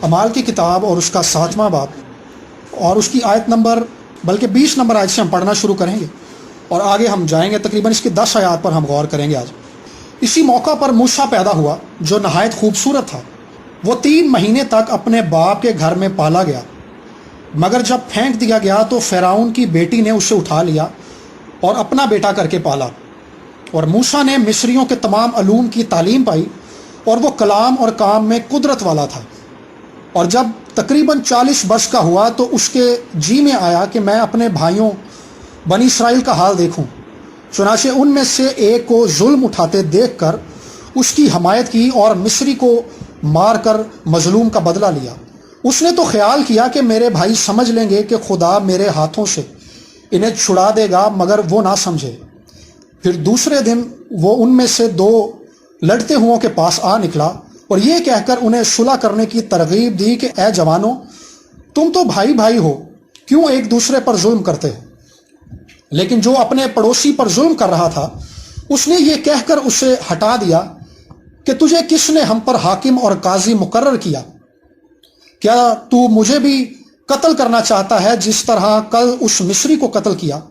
अमाल की किताब और उसका 7वां बाब और उसकी आयत नंबर बल्कि 20 नंबर आयत से हम पढ़ना शुरू करेंगे और आगे हम जाएंगे। तकरीबन इसकी 10 आयत पर हम गौर करेंगे आज। इसी मौका पर मूसा पैदा हुआ जो नहायत खूबसूरत था। वो 3 महीने तक अपने बाप के घर में पाला गया, मगर जब फेंक दिया गया तो फ़िरौन की बेटी ने उसे उठा लिया और अपना बेटा करके पाला। और मूसा ने मिस्रियों के तमाम अलूम की तालीम पाई और वो कलाम और काम में कुदरत वाला था। और जब तकरीबन 40 वर्ष का हुआ तो उसके जी में आया कि मैं अपने भाइयों बनी इसराइल का हाल देखूं। चुनाचे उनमें से एक को जुल्म उठाते देखकर उसकी हमायत की और मिस्री को मारकर मजलूम का बदला लिया। उसने तो ख्याल किया कि मेरे भाई समझ लेंगे कि खुदा मेरे हाथों से इन्हें छुड़ा देगा, मगर वो ना समझे। फिर दूसरे दिन वो उनमें से 2 लड़ते हुओं के पास आ निकला और ये कहकर उन्हें सुलह करने की तरगीब दी कि ए जवानों, तुम तो भाई भाई हो, क्यों एक दूसरे पर जुल्म करते हो। लेकिन जो अपने पड़ोसी पर जुल्म कर रहा था उसने ये कहकर उसे हटा दिया कि तुझे किसने हम पर हाकिम और काजी मुकर्रर किया? क्या तू मुझे भी कत्ल करना चाहता है जिस तरह कल उस मिस्री को कत्ल किया?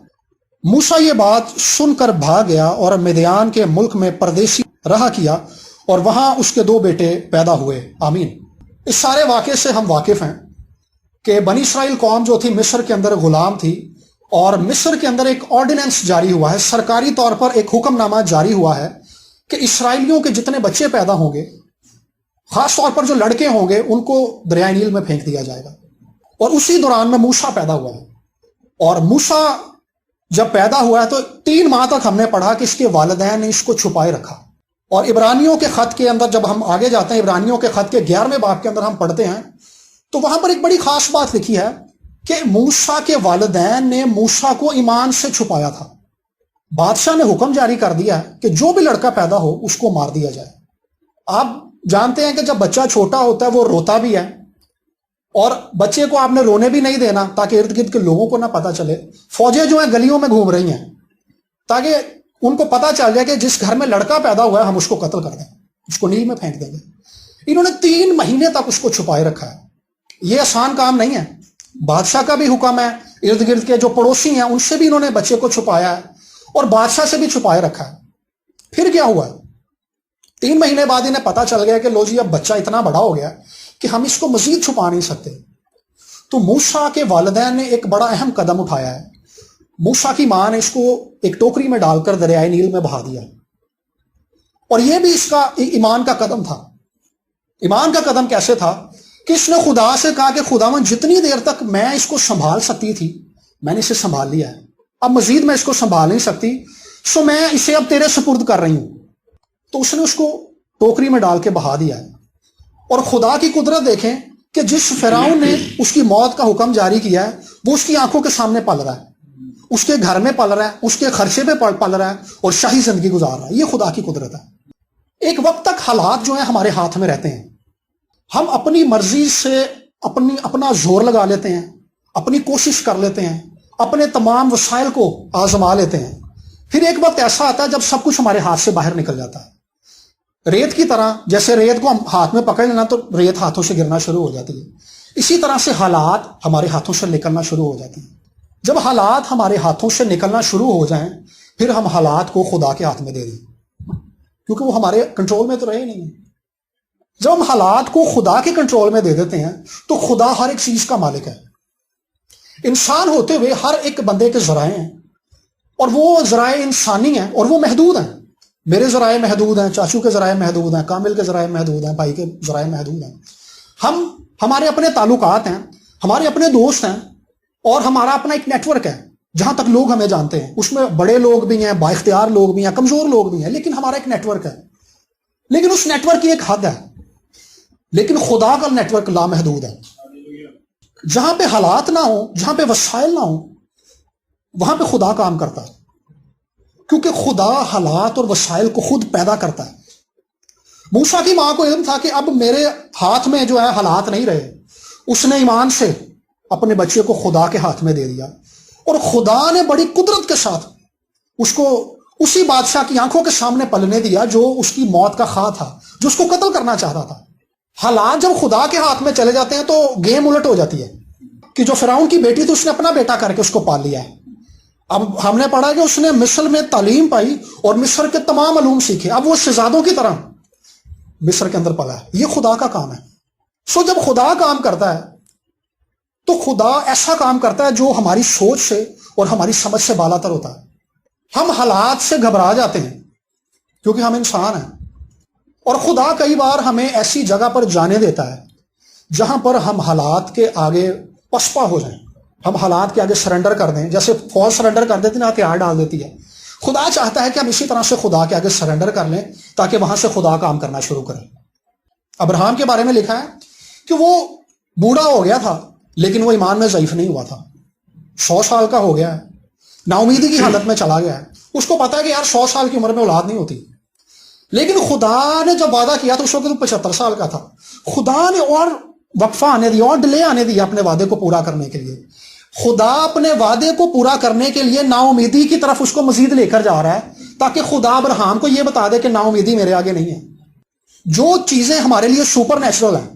मूसा ये बात सुनकर भाग गया और मिद्यान के मुल्क में परदेसी रहा किया और वहां उसके 2 बेटे पैदा हुए। आमीन। इस सारे वाक़े से हम वाकिफ हैं कि बनी इसराइल कौम जो थी मिस्र के अंदर गुलाम थी और मिस्र के अंदर एक ऑर्डिनेंस जारी हुआ है, सरकारी तौर पर एक हुक्मनामा जारी हुआ है कि इसराइलियों के जितने बच्चे पैदा होंगे, खास तौर पर जो लड़के होंगे, उनको दरिया नील में फेंक दिया जाएगा। और उसी दौरान में मूसा पैदा हुआ है। और मूसा जब पैदा हुआ है तो 3 माह तक हमने पढ़ा कि इसके वालिदैन ने इसको छुपाए रखा। और इब्रानियों के खत के अंदर जब हम आगे जाते हैं, इब्रानियों के खत के 11वें बाब के अंदर हम पढ़ते हैं तो वहां पर एक बड़ी खास बात लिखी है कि मूसा के वालिदैन ने मूसा को ईमान से छुपाया था। बादशाह ने हुक्म जारी कर दिया है कि जो भी लड़का पैदा हो उसको मार दिया जाए। आप जानते हैं कि जब बच्चा छोटा होता है वो रोता भी है और बच्चे को आपने रोने भी नहीं देना ताकि इर्द गिर्द के लोगों को ना पता चले। फौजें जो है गलियों में घूम रही हैं ताकि उनको पता चल जाए कि जिस घर में लड़का पैदा हुआ है हम उसको कत्ल कर दें, उसको नील में फेंक देंगे। इन्होंने 3 महीने तक उसको छुपाए रखा है। यह आसान काम नहीं है। बादशाह का भी हुक्म है, इर्द गिर्द के जो पड़ोसी हैं उनसे भी इन्होंने बच्चे को छुपाया है और बादशाह से भी छुपाए रखा है। फिर क्या हुआ? 3 महीने बाद इन्हें पता चल गया कि लो जी, अब बच्चा इतना बड़ा हो गया कि हम इसको मजीद छुपा नहीं सकते। तो मूसा के वालिदैन ने एक बड़ा अहम कदम उठाया है। मूसा की मां ने इसको एक टोकरी में डालकर दरियाए नील में बहा दिया। और यह भी इसका ईमान का कदम था। ईमान का कदम कैसे था कि इसने खुदा से कहा कि खुदावन, जितनी देर तक मैं इसको संभाल सकती थी मैंने इसे संभाल लिया है, अब मजीद मैं इसको संभाल नहीं सकती, सो मैं इसे अब तेरे सुपुर्द कर रही हूं। तो उसने उसको टोकरी में डाल के बहा दिया है। और खुदा की कुदरत देखें कि जिस फिरौन ने उसकी मौत का हुक्म जारी किया है वो उसकी आंखों के सामने पल रहा है, उसके घर में पल रहा है, उसके खर्चे पे पल रहा है और शाही जिंदगी गुजार रहा है। ये खुदा की कुदरत है। एक वक्त तक हालात जो है हमारे हाथ में रहते हैं। हम अपनी मर्जी से अपना जोर लगा लेते हैं, अपनी कोशिश कर लेते हैं, अपने तमाम वसाइल को आजमा लेते हैं। फिर एक वक्त ऐसा आता है जब सब कुछ हमारे हाथ से बाहर निकल जाता है। रेत की तरह, जैसे रेत को हम हाथ में पकड़ लेना तो रेत हाथों से गिरना शुरू हो जाती है, इसी तरह से हालात हमारे हाथों से निकलना शुरू हो जाते हैं। जब हालात हमारे हाथों से निकलना शुरू हो जाएं फिर हम हालात को खुदा के हाथ में दे दें, क्योंकि वो हमारे कंट्रोल में तो रहे नहीं। जब हम हालात को खुदा के कंट्रोल में दे देते हैं तो खुदा हर एक चीज का मालिक है। इंसान होते हुए हर एक बंदे के जराए हैं और वो जराए इंसानी हैं और वो महदूद हैं। मेरे जराए महदूद हैं, चाचू के जराए महदूद हैं, कामिल के जराए महदूद हैं, भाई के जराए महदूद हैं। हमारे अपने ताल्लुकात हैं, हमारे अपने दोस्त हैं और हमारा अपना एक नेटवर्क है जहां तक लोग हमें जानते हैं। उसमें बड़े लोग भी हैं, बाइख्तियार लोग भी हैं, कमजोर लोग भी हैं, लेकिन हमारा एक नेटवर्क है। लेकिन उस नेटवर्क की एक हद है। लेकिन खुदा का नेटवर्क लामहदूद है। जहां पे हालात ना हो, जहां पे वसाइल ना हो, वहां पे खुदा काम करता है, क्योंकि खुदा हालात और वसाइल को खुद पैदा करता है। मूसा की मां को इल्म था कि अब मेरे हाथ में जो है हालात नहीं रहे। उसने ईमान से अपने बच्चे को खुदा के हाथ में दे दिया और खुदा ने बड़ी कुदरत के साथ उसको उसी बादशाह की आंखों के सामने पलने दिया जो उसकी मौत का खा था, जो उसको कत्ल करना चाहता था। हालात जब खुदा के हाथ में चले जाते हैं तो गेम उलट हो जाती है कि जो फिरौन की बेटी थी उसने अपना बेटा करके उसको पाल लिया है। अब हमने पढ़ा कि उसने मिस्र में तालीम पाई और मिस्र के तमाम अलूम सीखे, अब वो शहजादों की तरह मिस्र के अंदर पला है। ये खुदा का काम है। सो जब खुदा काम करता है तो खुदा ऐसा काम करता है जो हमारी सोच से और हमारी समझ से बालातर होता है। हम हालात से घबरा जाते हैं क्योंकि हम इंसान हैं, और खुदा कई बार हमें ऐसी जगह पर जाने देता है जहां पर हम हालात के आगे पसपा हो जाएं, हम हालात के आगे सरेंडर कर दें। जैसे फौज सरेंडर कर देती ना, हथियार डाल देती है। खुदा चाहता है कि हम इसी तरह से खुदा के आगे सरेंडर कर लें ताकि वहां से खुदा काम करना शुरू करें। अब्राहम के बारे में लिखा है कि वो बूढ़ा हो गया था लेकिन वो ईमान में ज़ईफ नहीं हुआ था। 100 साल का हो गया है, नाउमीदी की हालत में चला गया है। उसको पता है कि यार 100 साल की उम्र में औलाद नहीं होती, लेकिन खुदा ने जब वादा किया तो उस वक्त तो 75 साल का था। खुदा ने और वक्फा आने दिया और डिले आने दिया अपने वादे को पूरा करने के लिए। खुदा अपने वादे को पूरा करने के लिए नाउमीदी की तरफ उसको मजीद लेकर जा रहा है ताकि खुदा अब्राहम को यह बता दे कि नाउमीदी मेरे आगे नहीं है। जो चीजें हमारे लिए सुपर नेचुरल है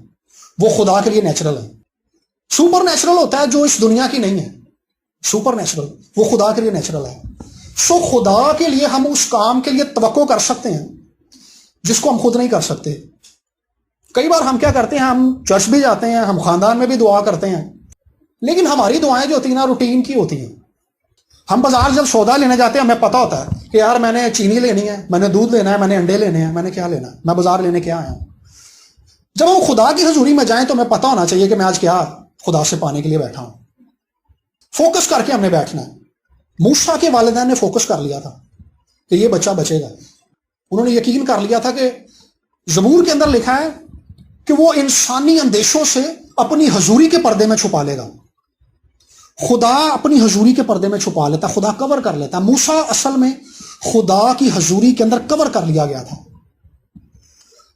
वो खुदा के लिए नेचुरल है। सुपर नेचुरल होता है जो इस दुनिया की नहीं है, सुपर नेचुरल वो खुदा के लिए नेचुरल है। सो खुदा के लिए हम उस काम के लिए तवक्को कर सकते हैं जिसको हम खुद नहीं कर सकते। कई बार हम क्या करते हैं, हम चर्च भी जाते हैं, हम खानदान में भी दुआ करते हैं, लेकिन हमारी दुआएं जो होती हैं ना रूटीन की होती हैं। हम बाजार जब सौदा लेने जाते हैं हमें पता होता है कि यार मैंने चीनी लेनी है, मैंने दूध लेना है, मैंने अंडे लेने हैं, मैंने क्या लेना है, मैं बाजार लेने क्या आया हूं। जब हम खुदा की हजूरी में जाएं तो हमें पता होना चाहिए कि मैं आज क्या खुदा से पाने के लिए बैठा हूं। फोकस करके हमने बैठना है। मूसा के वालिदैन ने फोकस कर लिया था कि ये बच्चा बचेगा। उन्होंने यकीन कर लिया था कि ज़बूर के अंदर लिखा है कि वो इंसानी अंदेशों से अपनी हजूरी के पर्दे में छुपा लेगा। खुदा अपनी हजूरी के पर्दे में छुपा लेता, खुदा कवर कर लेता। मूसा असल में खुदा की हजूरी के अंदर कवर कर लिया गया था।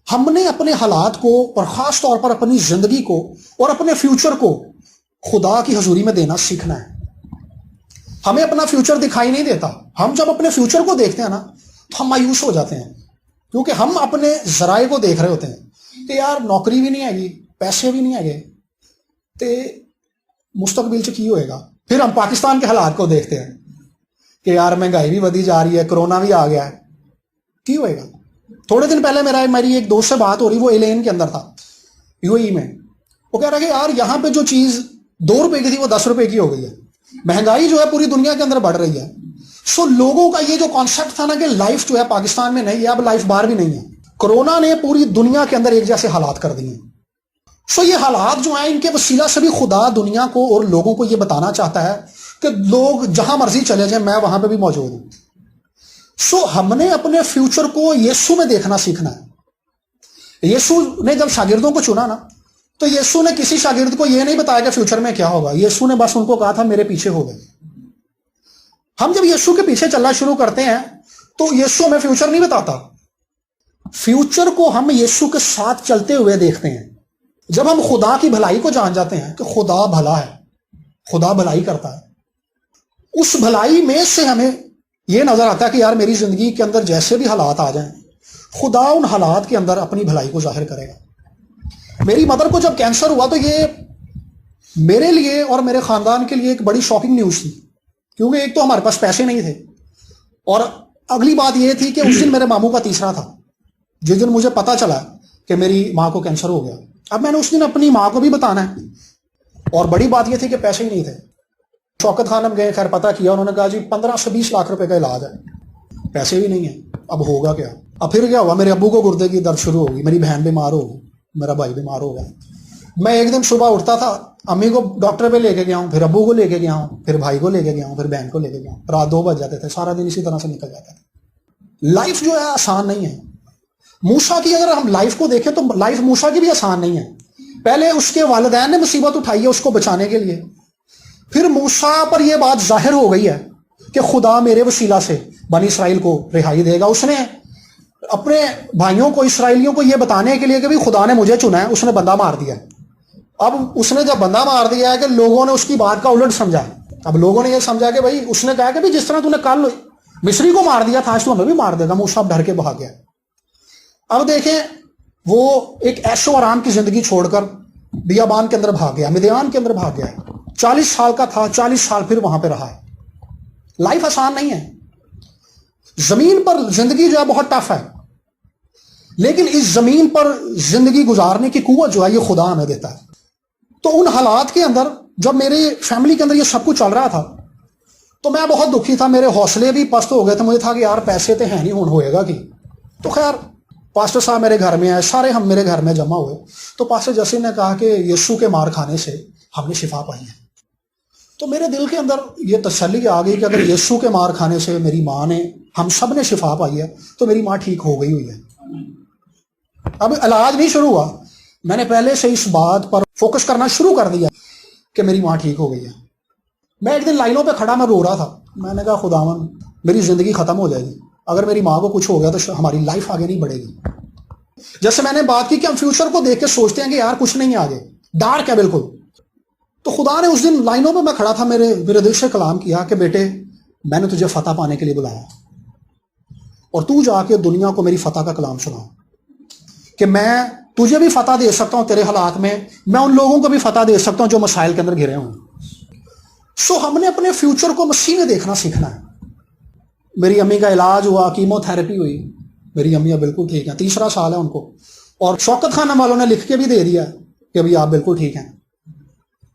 हमने अपने हालात को और खास तौर पर अपनी जिंदगी को और अपने फ्यूचर को खुदा की हजूरी में देना सीखना है। हमें अपना फ्यूचर दिखाई नहीं देता। हम जब अपने फ्यूचर को देखते हैं ना तो हम मायूस हो जाते हैं क्योंकि हम अपने जराए को देख रहे होते हैं कि यार नौकरी भी नहीं आएगी, पैसे भी नहीं आएंगे, तो मुस्तकबिल च की होएगा। फिर हम पाकिस्तान के हालात को देखते हैं कि यार महंगाई भी बढ़ी जा रही है, कोरोना भी आ गया है, की होएगा। थोड़े दिन पहले मेरी एक दोस्त से बात हो रही, वो एलेन के अंदर था, यूएई में। वो कह रहा है कि यार यहाँ पे जो चीज 2 रुपए की थी वो 10 रुपए की हो गई है। महंगाई जो है पूरी दुनिया के अंदर बढ़ रही है। सो लोगों का ये जो कॉन्सेप्ट था ना कि लाइफ जो है पाकिस्तान में नहीं है, अब लाइफ बाहर भी नहीं है। कोरोना ने पूरी दुनिया के अंदर एक जैसे हालात कर दिए। सो ये हालात जो हैं इनके वसीला से भी खुदा दुनिया को और लोगों को ये बताना चाहता है कि लोग जहां मर्जी चले जाएं, मैं वहां पे भी मौजूद हूं। सो हमने अपने फ्यूचर को यीशु में देखना सीखना है। यीशु ने जब शागिर्दों को चुना ना तो यीशु ने किसी शागिर्द को यह नहीं बताया कि फ्यूचर में क्या होगा। यीशु ने बस उनको कहा था मेरे पीछे हो गए। हम जब यीशु के पीछे चलना शुरू करते हैं तो यीशु हमें फ्यूचर नहीं बताता। फ्यूचर को हम यीशु के साथ चलते हुए देखते हैं। जब हम खुदा की भलाई को जान जाते हैं कि खुदा भला है, खुदा भलाई करता है, उस भलाई में से हमें यह नजर आता है कि यार मेरी जिंदगी के अंदर जैसे भी हालात आ जाएं, खुदा उन हालात के अंदर अपनी भलाई को जाहिर करेगा। मेरी मदर को जब कैंसर हुआ तो ये मेरे लिए और मेरे खानदान के लिए एक बड़ी शॉकिंग न्यूज थी, क्योंकि एक तो हमारे पास पैसे नहीं थे और अगली बात यह थी कि उस दिन मेरे मामू का तीसरा था, जिस दिन मुझे पता चला कि मेरी माँ को कैंसर हो गया। अब मैंने उस दिन अपनी माँ को भी बताना है और बड़ी बात यह थी कि पैसे ही नहीं थे। शौकत खान हम गए, खैर पता किया, उन्होंने कहा जी 15 से 20 लाख रुपए का इलाज है, पैसे भी नहीं है, अब होगा क्या। अब फिर क्या हुआ, मेरे अब्बू को गुर्दे की दर्द शुरू होगी, मेरी बहन बीमार होगी, मेरा भाई बीमार हो गया। मैं एक दिन सुबह उठता था, अम्मी को डॉक्टर पे लेके गया हूँ, फिर अब्बू को लेके गया हूँ, फिर भाई को लेके गया हूँ, फिर बहन को लेके गया हूँ। रात 2 बज जाते थे, सारा दिन इसी तरह से निकल जाता था। लाइफ जो है आसान नहीं है। मूसा की अगर हम लाइफ को देखें तो लाइफ मूसा की भी आसान नहीं है। पहले उसके वालिदैन ने मुसीबत उठाई है उसको बचाने के लिए, फिर मूसा पर यह बात जाहिर हो गई है कि खुदा मेरे वसीला से बनी इसराइल को रिहाई देगा। उसने अपने भाइयों को, इसराइलियों को यह बताने के लिए कि भी खुदा ने मुझे चुना है, उसने बंदा मार दिया। अब उसने जब बंदा मार दिया है कि लोगों ने उसकी बात का उलट समझा। अब लोगों ने यह समझा कि भाई उसने कहा कि भाई जिस तरह तूने कल मिस्री को मार दिया था आज तू हमें भी मार देगा। मूसा डर के भाग गया। अब देखें وہ ایک ऐशो आराम की जिंदगी छोड़कर बियाबान के अंदर भाग गया, मिदियान के अंदर भाग गया है। 40 साल का था, 40 साल फिर वहां पे रहा है। लाइफ आसान नहीं है, जमीन पर जिंदगी जो है बहुत टफ है, लेकिन इस जमीन पर जिंदगी गुजारने की कुव्वत जो है ये खुदा हमें देता है। तो उन हालात के अंदर जब मेरे फैमिली के अंदर ये सब कुछ चल रहा था तो मैं बहुत दुखी था, मेरे हौसले भी पस्त हो गए थे। मुझे था कि यार पैसे तो है नहीं, होएगा कि। तो खैर पास्टर साहब मेरे घर में आए, सारे हम मेरे घर में जमा हुए। तो पास्टर जसीम ने कहा कि यीशु के मार खाने से हमने शिफा पाई है। तो मेरे दिल के अंदर ये तसल्ली आ गई कि अगर यीशु के मार खाने से मेरी माँ ने, हम सब ने शिफा पाई है तो मेरी माँ ठीक हो गई हुई है। अब इलाज नहीं शुरू हुआ, मैंने पहले से इस बात पर फोकस करना शुरू कर दिया कि मेरी माँ ठीक हो गई है। मैं एक दिन लाइनों पे खड़ा, मैं रो रहा था। मैंने कहा खुदावन मेरी जिंदगी खत्म हो जाएगी, अगर मेरी माँ को कुछ हो गया तो हमारी लाइफ आगे नहीं बढ़ेगी। जैसे मैंने बात की कि हम फ्यूचर को देख के सोचते हैं कि यार कुछ नहीं आगे, डार्क है बिल्कुल। तो खुदा ने उस दिन लाइनों पे मैं खड़ा था, मेरे दिल से कलाम किया कि बेटे मैंने तुझे फतह पाने के लिए बुलाया और तू जाके दुनिया को मेरी फतह का कलाम सुना कि मैं तुझे भी फतह दे सकता हूं तेरे हालात में, मैं उन लोगों को भी फतह दे सकता हूं जो मसाइल के अंदर घिरे हों। सो हमने अपने फ्यूचर को मसीह में देखना सीखना है। मेरी अम्मी का इलाज हुआ, कीमोथेरेपी हुई, मेरी अम्मी अब बिल्कुल ठीक है, 3रा साल है उनको, और शौकत खाना वालों ने लिख के भी दे दिया कि अभी आप बिल्कुल ठीक हैं।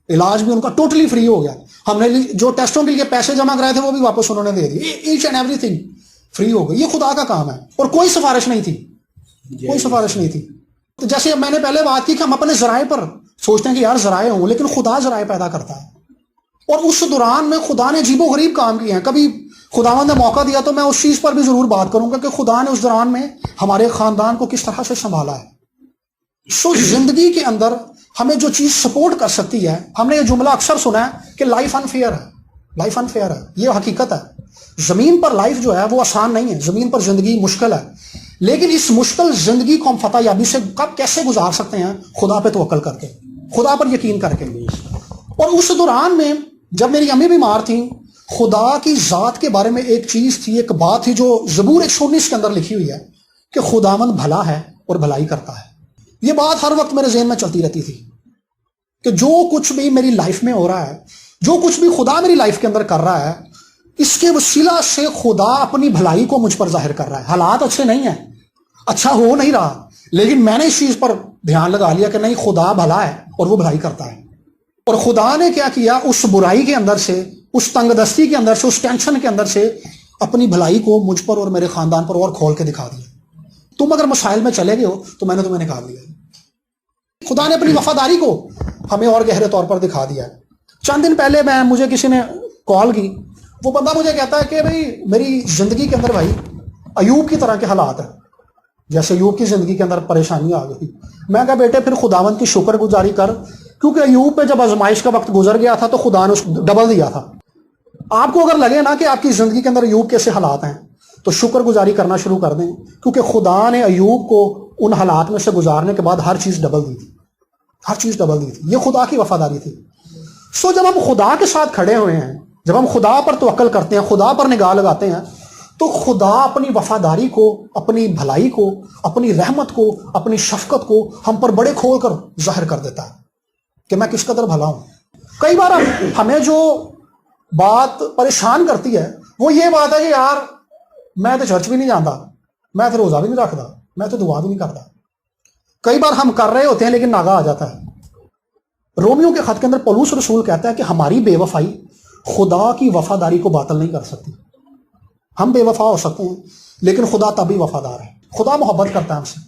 इलाज भी उनका टोटली फ्री हो गया। हमने जो टेस्टों के लिए पैसे जमा कराए थे वो भी वापस उन्होंने दे दिए। ईच एंड एवरीथिंग फ्री हो गई। ये खुदा का काम है और कोई सिफारिश नहीं थी, कोई सिफारिश नहीं थी। तो जैसे अब मैंने पहले बात की कि हम अपने जराए पर सोचते हैं कि यार जराए हों, लेकिन खुदा जराए पैदा करता है। और उस दौरान में खुदा ने अजीबो गरीब काम किए हैं। कभी खुदावंद ने मौका दिया तो मैं उस चीज पर भी जरूर बात करूंगा कि खुदा ने उस दौरान में हमारे खानदान को किस तरह से संभाला है। सो जिंदगी के अंदर हमें जो चीज सपोर्ट कर सकती है, हमने ये जुमला अक्सर सुना है कि लाइफ अनफेयर है, लाइफ अनफेयर है। ये हकीकत है, जमीन पर लाइफ जो है वो आसान नहीं है, जमीन पर जिंदगी मुश्किल है। लेकिन इस मुश्किल जिंदगी को हम फतह याबी से कब कैसे गुजार सकते हैं? खुदा पे तवक्कल करके, खुदा पर यकीन करके। और उस दौरान में जब मेरी अम्मी बीमार थी, खुदा की जात के बारे में एक चीज थी, एक बात थी जो ज़बूर 119 के अंदर लिखी हुई है कि खुदावंद भला है और भलाई करता है। ये बात हर वक्त मेरे ज़हन में चलती रहती थी कि जो कुछ भी मेरी लाइफ में हो रहा है, जो कुछ भी खुदा मेरी लाइफ के अंदर कर रहा है, इसके वसीला से खुदा अपनी भलाई को मुझ पर जाहिर कर रहा है। हालात अच्छे नहीं है, अच्छा हो नहीं रहा, लेकिन मैंने इस चीज पर ध्यान लगा लिया कि नहीं, खुदा भला है और वो भलाई करता है। और खुदा ने क्या किया, उस बुराई के अंदर से, उस तंगदस्ती के अंदर से, उस टेंशन के अंदर से अपनी भलाई को मुझ पर और मेरे खानदान पर और खोल के दिखा दिया। तुम अगर मसाइल में चले गए हो तो मैंने तुम्हें निकाल दिया। खुदा ने अपनी वफादारी को हमें और गहरे तौर पर दिखा दिया। चंद दिन पहले मुझे किसी ने कॉल की, वो बंदा मुझे कहता है कि भाई मेरी जिंदगी के अंदर भाई अयूब की तरह के हालात है, जैसे अयूब की जिंदगी के अंदर परेशानी आ गई। मैं कहा बेटे फिर खुदावंद की शुक्रगुजारी कर, क्योंकि अयूब पे जब आजमाइश का वक्त गुजर गया था तो खुदा ने उसको डबल दिया था। आपको अगर लगे ना कि आपकी जिंदगी के अंदर अयूब कैसे हालात हैं तो शुक्रगुजारी करना शुरू कर दें, क्योंकि खुदा ने अयूब को उन हालात में से गुजारने के बाद हर चीज डबल दी थी, हर चीज डबल दी थी। ये खुदा की वफादारी थी। सो जब हम खुदा के साथ खड़े हुए हैं, जब हम खुदा पर तवक्कल करते हैं, खुदा पर निगाह लगाते हैं, तो खुदा अपनी वफादारी को, अपनी भलाई को, अपनी रहमत को, अपनी शफकत को हम पर बड़े खोल कर जाहिर कर देता है कि मैं किस कदर भला हूं। कई बार हमें जो बात परेशान करती है वो ये बात है कि यार मैं तो चर्च भी नहीं जाता, मैं तो रोजा भी नहीं रखता, मैं तो दुआ भी नहीं करता। कई बार हम कर रहे होते हैं लेकिन नागा आ जाता है। रोमियो के खत के अंदर पौलुस रसूल कहता है कि हमारी बेवफाई खुदा की वफादारी को बातिल नहीं कर सकती। हम बेवफा हो सकते हैं लेकिन खुदा तभी वफादार है। खुदा मोहब्बत करता है हमसे।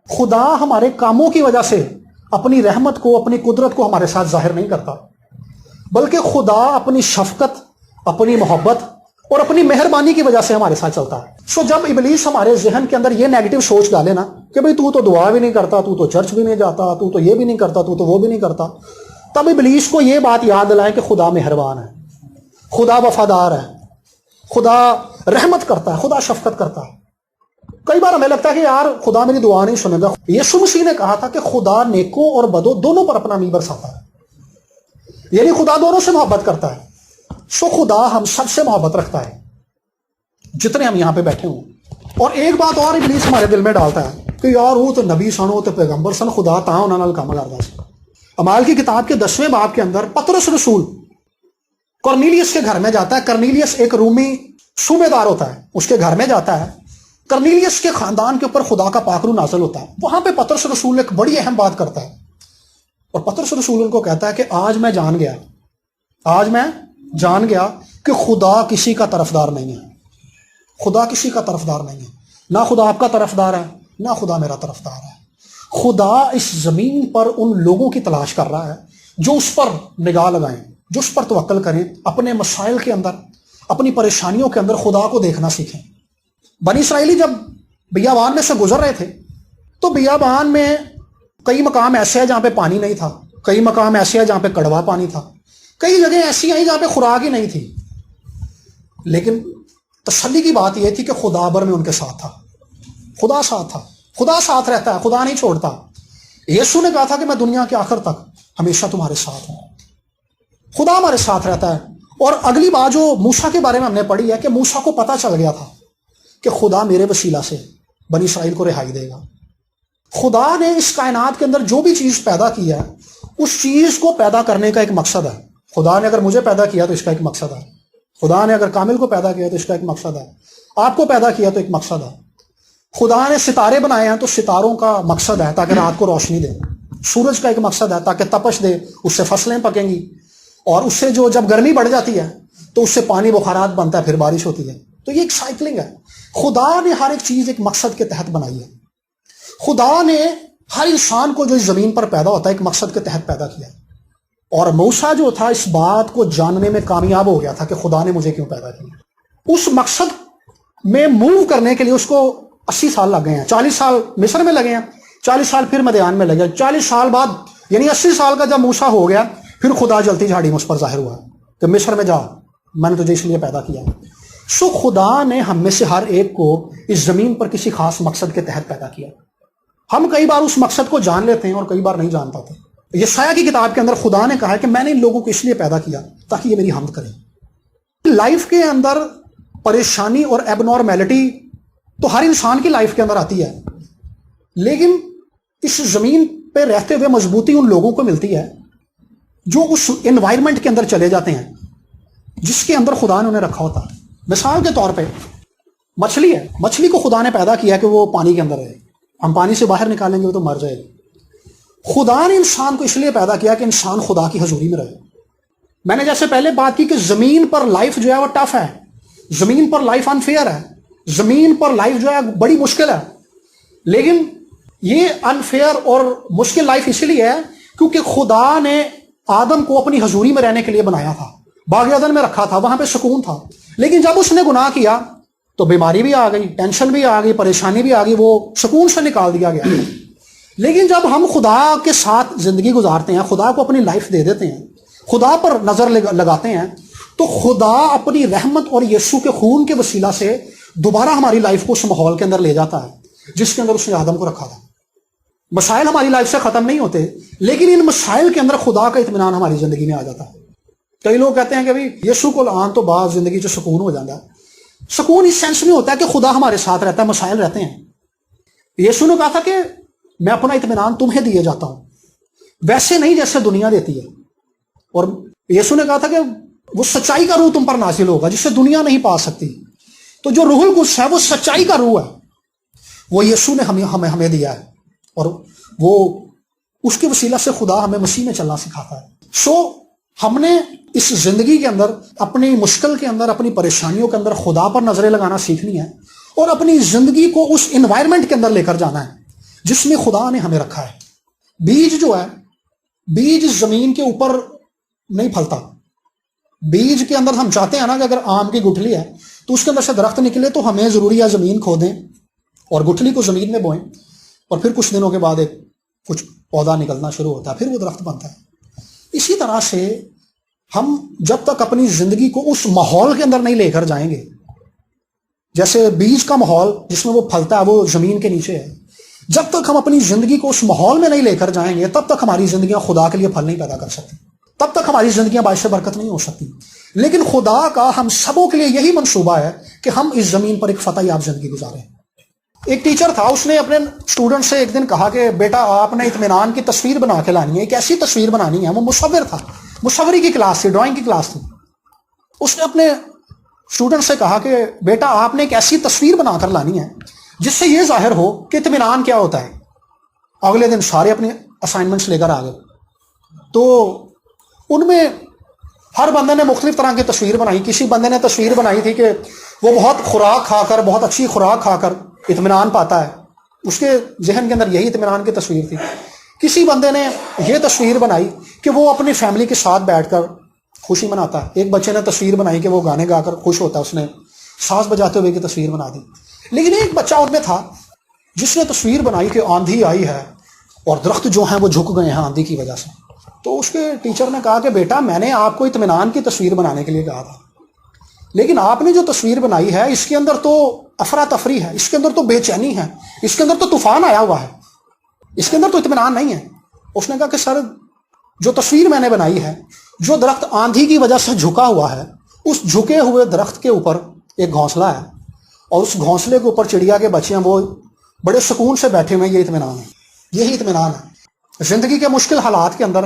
खुदा हमारे कामों की वजह से अपनी रहमत को, अपनी कुदरत को हमारे साथ जाहिर नहीं करता, बल्कि खुदा अपनी शफकत, अपनी मोहब्बत और अपनी मेहरबानी की वजह से हमारे साथ चलता है। सो जब इबलीस हमारे जहन के अंदर ये नेगेटिव सोच डाले ना कि भाई तू तो दुआ भी नहीं करता, तू तो चर्च भी नहीं जाता, तू तो ये भी नहीं करता, तू तो वो भी नहीं करता, तब इबलीस को ये बात याद दिलाएं कि खुदा मेहरबान है, खुदा वफादार है, खुदा रहमत करता है, खुदा शफकत करता है। कई बार हमें लगता है कि यार खुदा मेरी दुआ नहीं सुनेगा। यीशु मसीह ने कहा था कि खुदा नेकों और बदों दोनों पर अपना मींह बरसाता है, यानी खुदा दोनों से मोहब्बत करता है। सो खुदा हम सबसे मोहब्बत रखता है जितने हम यहां पे बैठे हों। और एक बात और इब्लीस हमारे दिल में डालता है کہ یار وہ تو نبی سن, وہ تو پیغمبر سن, خدا تاں انہاں نال کام کردا سی. اعمال کی کتاب کے 10ویں باب کے اندر پطرس رسول کرنیلیس کے گھر میں جاتا ہے. کرنیلیس ایک رومی صوبے دار ہوتا ہے, اس کے گھر میں جاتا ہے. کرنیلیس کے خاندان کے اوپر خدا کا پاک روح نازل ہوتا ہے. وہاں پہ پطرس رسول ایک بڑی اہم بات کرتا ہے, اور پطرس رسول ان کو کہتا ہے کہ آج میں جان گیا کہ خدا کسی کا طرفدار نہیں ہے. خدا کسی کا طرفدار نہیں ہے, نہ خدا آپ کا طرفدار ہے, نہ خدا میرا طرفدار ہے. خدا اس زمین پر ان لوگوں کی تلاش کر رہا ہے جو اس پر نگاہ لگائیں, جو اس پر توکل کریں, اپنے مسائل کے اندر, اپنی پریشانیوں کے اندر خدا کو دیکھنا سیکھیں. بنی اسرائیلی جب بیابان میں سے گزر رہے تھے تو بیابان میں کئی مقام ایسے ہیں جہاں پہ پانی نہیں تھا, کئی مقام ایسے ہیں جہاں پہ کڑوا پانی تھا, کئی جگہیں ایسی ہیں جہاں پہ خوراک ہی نہیں تھی. لیکن تسلی کی بات یہ تھی کہ خدا بر میں ان کے ساتھ تھا. خدا ساتھ تھا, خدا ساتھ رہتا ہے, خدا نہیں چھوڑتا. یسوع نے کہا تھا کہ میں دنیا کے آخر تک ہمیشہ تمہارے ساتھ ہوں. خدا ہمارے ساتھ رہتا ہے. اور اگلی بات جو موسیٰ کے بارے میں ہم نے پڑھی ہے کہ موسیٰ کو پتہ چل گیا تھا کہ خدا میرے وسیلہ سے بنی اسرائیل کو رہائی دے گا. خدا نے اس کائنات کے اندر جو بھی چیز پیدا کی ہے اس چیز کو پیدا کرنے کا ایک مقصد ہے. خدا نے اگر مجھے پیدا کیا تو اس کا ایک مقصد ہے. خدا نے اگر کامل کو پیدا کیا تو اس کا ایک مقصد ہے. آپ کو پیدا کیا تو ایک مقصد ہے. خدا نے ستارے بنائے ہیں تو ستاروں کا مقصد ہے تاکہ رات کو روشنی دے. سورج کا ایک مقصد ہے تاکہ تپش دے, اس سے فصلیں پکیں گی, اور اس سے جو جب گرمی بڑھ جاتی ہے تو اس سے پانی بخارات بنتا ہے, پھر بارش ہوتی ہے. تو یہ ایک سائیکلنگ ہے. خدا نے ہر ایک چیز ایک مقصد کے تحت بنائی ہے. خدا نے ہر انسان کو جو اس زمین پر پیدا ہوتا ہے ایک مقصد کے تحت پیدا کیا ہے. اور موسیٰ جو تھا اس بات کو جاننے میں کامیاب ہو گیا تھا کہ خدا نے مجھے کیوں پیدا کیا. اس مقصد میں موو کرنے کے لیے اس کو 80 سال لگ گئے ہیں. 40 سال مصر میں لگے ہیں, 40 سال پھر مدیان میں لگے, 40 سال بعد یعنی 80 سال کا جب موسیٰ ہو گیا پھر خدا جلتی جھاڑی میں اس پر ظاہر ہوا کہ مصر میں جا, میں نے تجھے اس لیے پیدا کیا. سو خدا نے ہم میں سے ہر ایک کو اس زمین پر کسی خاص مقصد کے تحت پیدا کیا. ہم کئی بار اس مقصد کو جان لیتے ہیں اور کئی بار نہیں جان پاتے. یسایہ کی کتاب کے اندر خدا نے کہا ہے کہ میں نے ان لوگوں کو اس لیے پیدا کیا تاکہ یہ میری حمد کریں. لائف کے اندر پریشانی اور ایب نارمیلٹی تو ہر انسان کی لائف کے اندر آتی ہے, لیکن اس زمین پہ رہتے ہوئے مضبوطی ان لوگوں کو ملتی ہے جو اس انوائرمنٹ کے اندر چلے جاتے ہیں جس کے اندر خدا نے انہیں رکھا ہوتا ہے. مثال کے طور پہ مچھلی ہے, مچھلی کو خدا نے پیدا کیا کہ وہ پانی کے اندر رہے. ہم پانی سے باہر نکالیں گے وہ تو مر جائے گی. خدا نے انسان کو اس لیے پیدا کیا کہ انسان خدا کی حضوری میں رہے. میں نے جیسے پہلے بات کی کہ زمین پر لائف جو ہے وہ ٹف ہے, زمین پر لائف انفیئر ہے, زمین پر لائف جو ہے بڑی مشکل ہے. لیکن یہ انفیئر اور مشکل لائف اسی لیے ہے کیونکہ خدا نے آدم کو اپنی حضوری میں رہنے کے لیے بنایا تھا, باغ عدن میں رکھا تھا, وہاں پہ سکون تھا. لیکن جب اس نے گناہ کیا تو بیماری بھی آ گئی, ٹینشن بھی آ گئی, پریشانی بھی آ گئی, وہ سکون سے نکال دیا گیا. لیکن جب ہم خدا کے ساتھ زندگی گزارتے ہیں, خدا کو اپنی لائف دے دیتے ہیں, خدا پر نظر لگاتے ہیں, تو خدا اپنی رحمت اور یسوع کے خون کے وسیلہ سے دوبارہ ہماری لائف کو اس ماحول کے اندر لے جاتا ہے جس کے اندر اس نے آدم کو رکھا تھا. مسائل ہماری لائف سے ختم نہیں ہوتے, لیکن ان مسائل کے اندر خدا کا اطمینان ہماری زندگی میں آ جاتا ہے. کئی لوگ کہتے ہیں کہ بھائی یسوع کو آن تو بعد زندگی جو سکون ہو جاتا ہے. سکون اس سینس میں ہوتا ہے کہ خدا ہمارے ساتھ رہتا ہے, مسائل رہتے ہیں. یسوع نے کہا تھا کہ میں اپنا اطمینان تمہیں دیے جاتا ہوں, ویسے نہیں جیسے دنیا دیتی ہے. اور یسوع نے کہا تھا کہ وہ سچائی کا روح تم پر نازل ہوگا جسے دنیا نہیں پا سکتی. تو جو روح القدس ہے وہ سچائی کا روح ہے, وہ یسوع نے ہمیں دیا ہے, اور وہ اس کے وسیلہ سے خدا ہمیں مسیح میں چلنا سکھاتا ہے. سو ہم نے اس زندگی کے اندر اپنی مشکل کے اندر, اپنی پریشانیوں کے اندر خدا پر نظریں لگانا سیکھنی ہے, اور اپنی زندگی کو اس انوائرمنٹ کے اندر لے کر جانا ہے جس میں خدا نے ہمیں رکھا ہے. بیج جو ہے, بیج زمین کے اوپر نہیں پھلتا. بیج کے اندر ہم چاہتے ہیں نا کہ اگر آم کی گٹھلی ہے تو اس کے اندر سے درخت نکلے تو ہمیں ضروری ہے زمین کھودیں اور گٹھلی کو زمین میں بوئیں, اور پھر کچھ دنوں کے بعد ایک کچھ پودا نکلنا شروع ہوتا ہے, پھر وہ درخت بنتا ہے. اسی طرح سے ہم جب تک اپنی زندگی کو اس ماحول کے اندر نہیں لے کر جائیں گے, جیسے بیج کا ماحول جس میں وہ پھلتا ہے وہ زمین کے نیچے ہے, جب تک ہم اپنی زندگی کو اس ماحول میں نہیں لے کر جائیں گے تب تک ہماری زندگیاں خدا کے لیے پھل نہیں پیدا کر سکتی, تب تک ہماری زندگیاں باعث برکت نہیں ہو سکتی. لیکن خدا کا ہم سبوں کے لیے یہی منصوبہ ہے کہ ہم اس زمین پر ایک فتح یاب زندگی گزاریں. ایک ٹیچر تھا, اس نے اپنے اسٹوڈنٹ سے ایک دن کہا کہ بیٹا آپ نے اطمینان کی تصویر بنا کے لانی ہے, ایک ایسی تصویر بنانی ہے. وہ مصور تھا, مصوری کی کلاس تھی, ڈرائنگ کی کلاس تھی. اس نے اپنے اسٹوڈنٹ سے کہا کہ بیٹا آپ نے ایک ایسی تصویر بنا کر لانی ہے جس سے یہ ظاہر ہو کہ اطمینان کیا ہوتا ہے. اگلے دن سارے اپنے اسائنمنٹس لے کر آ گئے. تو ان میں ہر بندے نے مختلف طرح کی تصویر بنائی. کسی بندے نے تصویر بنائی تھی کہ وہ بہت خوراک کھا کر, بہت اچھی خوراک کھا کر اطمینان پاتا ہے, اس کے ذہن کے اندر یہی اطمینان کی تصویر تھی. کسی بندے نے یہ تصویر بنائی کہ وہ اپنی فیملی کے ساتھ بیٹھ کر خوشی مناتا ہے. ایک بچے نے تصویر بنائی کہ وہ گانے گا کر خوش ہوتا ہے, اس نے ساز بجاتے ہوئے کی تصویر بنا دی. لیکن ایک بچہ ان میں تھا جس نے تصویر بنائی کہ آندھی آئی ہے اور درخت جو ہیں وہ جھک گئے ہیں آندھی کی وجہ سے. تو اس کے ٹیچر نے کہا کہ بیٹا میں نے آپ کو اطمینان کی تصویر بنانے کے لیے کہا تھا, لیکن آپ نے جو تصویر بنائی ہے اس کے اندر تو افراتفری ہے, اس کے اندر تو بے چینی ہے, اس کے اندر تو طوفان آیا ہوا ہے, اس کے اندر تو اطمینان نہیں ہے. اس نے کہا کہ سر جو تصویر میں نے بنائی ہے, جو درخت آندھی کی وجہ سے جھکا ہوا ہے, اس جھکے ہوئے درخت کے اوپر ایک گھونسلہ ہے, اور اس گھونسلے کے اوپر چڑیا کے بچے ہیں, وہ بڑے سکون سے بیٹھے ہوئے ہیں. یہ اطمینان ہے, یہی اطمینان ہے. زندگی کے مشکل حالات کے اندر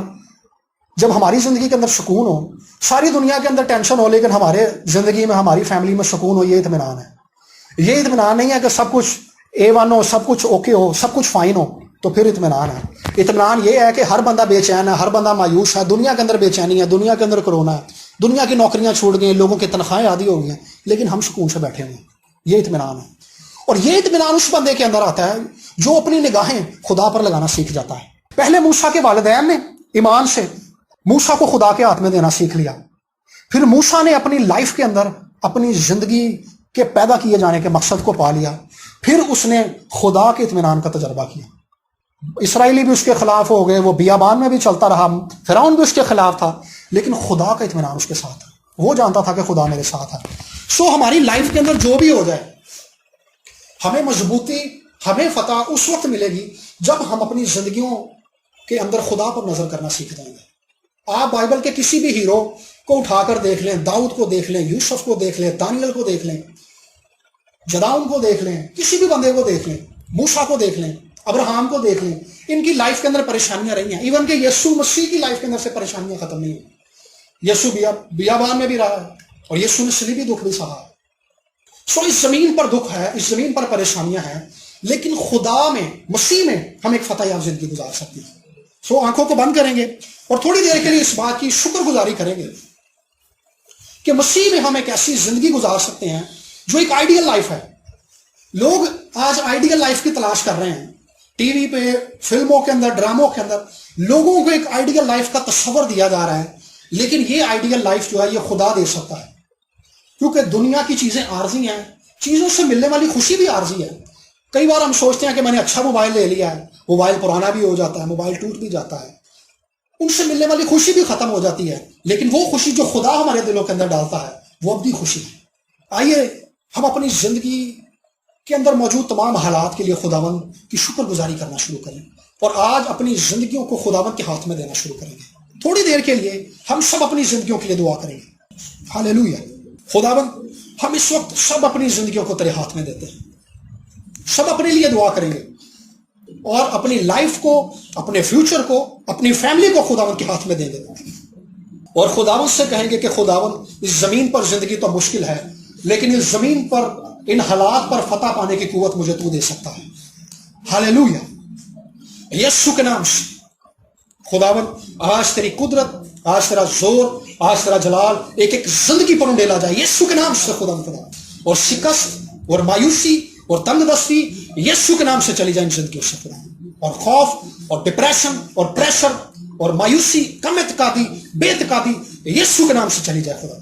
جب ہماری زندگی کے اندر سکون ہو, ساری دنیا کے اندر ٹینشن ہو لیکن ہمارے زندگی میں, ہماری فیملی میں سکون ہو, یہ اطمینان ہے. یہ اطمینان نہیں ہے کہ سب کچھ A1 ہو, سب کچھ اوکے ہو, سب کچھ فائن ہو, تو پھر اطمینان ہے. اطمینان یہ ہے کہ ہر بندہ بے چین ہے, ہر بندہ مایوس ہے, دنیا کے اندر بے چینی ہے, دنیا کے اندر کرونا ہے, دنیا کی نوکریاں چھوٹ گئی, لوگوں کی تنخواہیں آدھی ہو گئی ہیں, لیکن ہم سکون سے بیٹھے ہوئے ہیں. یہ اطمینان ہے. اور یہ اطمینان اس بندے کے اندر آتا ہے جو اپنی نگاہیں خدا پر لگانا سیکھ جاتا ہے. پہلے موسیٰ کے والدین نے ایمان سے موسیٰ کو خدا کے ہاتھ میں دینا سیکھ لیا. پھر موسیٰ نے اپنی لائف کے اندر اپنی زندگی کے پیدا کیے جانے کے مقصد کو پا لیا. پھر اس نے خدا کے اطمینان کا تجربہ کیا. اسرائیلی بھی اس کے خلاف ہو گئے, وہ بیابان میں بھی چلتا رہا, فرعون بھی اس کے خلاف تھا, لیکن خدا کا اطمینان اس کے ساتھ تھا. وہ جانتا تھا کہ خدا میرے ساتھ ہے. سو ہماری لائف کے اندر جو بھی ہو جائے, ہمیں مضبوطی, ہمیں فتح اس وقت ملے گی جب ہم اپنی زندگیوں کے اندر خدا پر نظر کرنا سیکھ جائیں گے. آپ بائبل کے کسی بھی ہیرو کو اٹھا کر دیکھ لیں, داؤد کو دیکھ لیں, یوسف کو دیکھ لیں, دانیل کو دیکھ لیں, جداؤن کو دیکھ لیں, کسی بھی بندے کو دیکھ لیں, موسیٰ کو دیکھ لیں, ابراہم کو دیکھ لیں, ان کی لائف کے اندر پریشانیاں رہی ہیں. ایون کہ یسوع مسیح کی لائف کے اندر سے پریشانیاں ختم نہیں ہوئی. یسوع بیابان میں بھی رہا ہے, اور یسوع نے صلیبی دکھ بھی سہا. سو اس زمین پر دکھ ہے, اس زمین پر پریشانیاں ہیں, لیکن خدا میں, مسیح میں ہم ایک فتح یاب زندگی گزار سکتے ہیں. سو آنکھوں کو بند کریں گے اور تھوڑی دیر کے لیے اس بات کی شکر گزاری کریں گے کہ مسیح میں ہم ایک ایسی زندگی گزار سکتے ہیں جو ایک آئیڈیل لائف ہے. لوگ آج آئیڈیل لائف کی تلاش کر رہے ہیں. ٹی وی پہ, فلموں کے اندر, ڈراموں کے اندر لوگوں کو ایک آئیڈیل لائف کا تصور دیا جا رہا ہے, لیکن یہ آئیڈیل لائف جو ہے یہ خدا دے سکتا ہے, کیونکہ دنیا کی چیزیں عارضی ہیں, چیزوں سے ملنے والی خوشی بھی عارضی ہے. کئی بار ہم سوچتے ہیں کہ میں نے اچھا موبائل لے لیا ہے, موبائل پرانا بھی ہو جاتا ہے, موبائل ٹوٹ بھی جاتا ہے, ان سے ملنے والی خوشی بھی ختم ہو جاتی ہے, لیکن وہ خوشی جو خدا ہمارے دلوں کے اندر ڈالتا ہے وہ ابدی خوشی ہے. آئیے ہم اپنی زندگی کے اندر موجود تمام حالات کے لیے خداوند کی شکر گزاری کرنا شروع کریں, اور آج اپنی زندگیوں کو خداوند کے ہاتھ میں دینا شروع کریں گے. تھوڑی دیر کے لیے ہم سب اپنی زندگیوں کے لیے دعا کریں گے. ہاللیلویا. خداوند ہم اس وقت سب اپنی زندگیوں کو تیرے ہاتھ میں دیتے ہیں, سب اپنے لیے دعا کریں گے, اور اپنی لائف کو, اپنے فیوچر کو, اپنی فیملی کو خداوند کے ہاتھ میں دیں گے, اور خداوند سے کہیں گے کہ خداوند اس زمین پر زندگی تو مشکل ہے, لیکن اس زمین پر, ان حالات پر فتح پانے کی قوت مجھے تو دے سکتا ہے. ہاللیلویا. یسوع کے نام سے خداوند آج تیری قدرت, آج تیرا زور, آج تیرا جلال ایک ایک زندگی پر ڈیلا جائے یسوع کے نام سے خداوند. اور شکست اور مایوسی اور تنگ دستی یسوع کے نام سے چلی جائے ان زندگیوں سے خدا, اور خوف اور ڈپریشن اور پریشر اور مایوسی, کم اعتقادی, بے اعتقادی یسوع کے نام سے چلی جائے خدا.